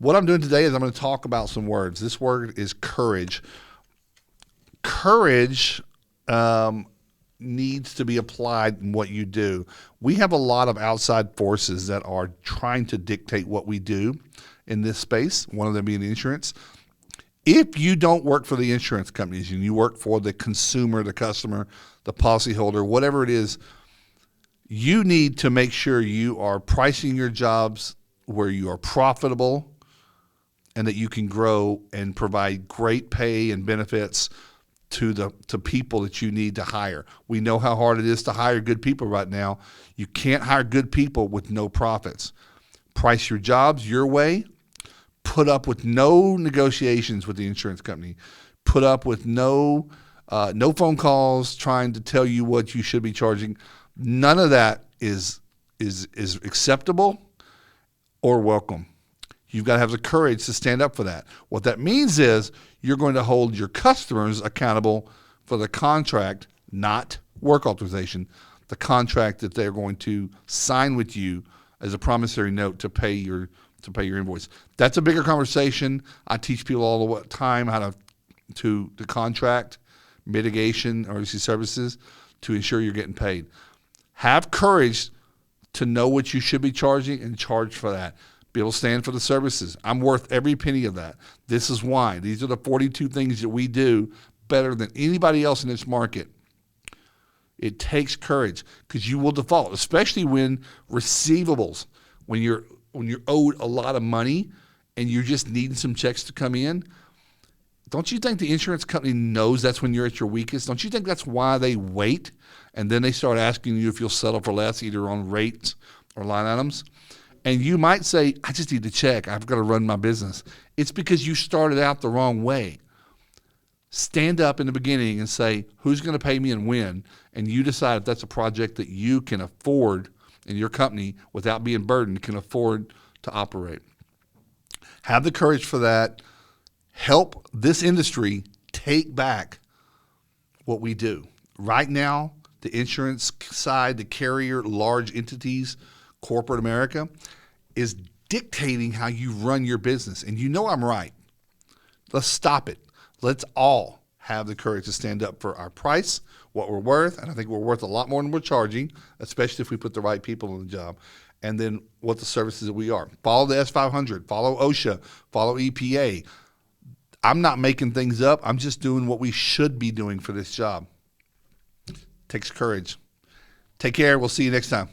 what I'm doing today is I'm going to talk about some words. This word is courage. Courage needs to be applied in what you do. We have a lot of outside forces that are trying to dictate what we do in this space, one of them being insurance. If you don't work for the insurance companies and you work for the consumer, the customer, the policyholder, whatever it is, you need to make sure you are pricing your jobs where you are profitable and that you can grow and provide great pay and benefits to people that you need to hire. We know how hard it is to hire good people right now. You can't hire good people with no profits. Price your jobs your way. Put up with no negotiations with the insurance company. Put up with no phone calls trying to tell you what you should be charging. None of that is acceptable or welcome. You've got to have the courage to stand up for that. What that means is you're going to hold your customers accountable for the contract, not work authorization, the contract that they're going to sign with you as a promissory note to pay your invoice. That's a bigger conversation. I teach people all the time how to contract mitigation or services to ensure you're getting paid. Have courage to know what you should be charging and charge for that. Be able to stand for the services. I'm worth every penny of that. This is why. These are the 42 things that we do better than anybody else in this market. It takes courage because you will default, especially when receivables, when you're owed a lot of money and you're just needing some checks to come in. Don't you think the insurance company knows that's when you're at your weakest? Don't you think that's why they wait and then they start asking you if you'll settle for less, either on rates or line items? And you might say, I just need to check. I've got to run my business. It's because you started out the wrong way. Stand up in the beginning and say, who's going to pay me and when? And you decide if that's a project that you can afford in your company without being burdened, can afford to operate. Have the courage for that. Help this industry take back what we do. Right now, the insurance side, the carrier, large entities, corporate America is dictating how you run your business. And you know I'm right. Let's stop it. Let's all have the courage to stand up for our price, what we're worth, and I think we're worth a lot more than we're charging, especially if we put the right people on the job, and then what the services that we are. Follow the S500, follow OSHA, follow EPA. I'm not making things up. I'm just doing what we should be doing for this job. Takes courage. Take care. We'll see you next time.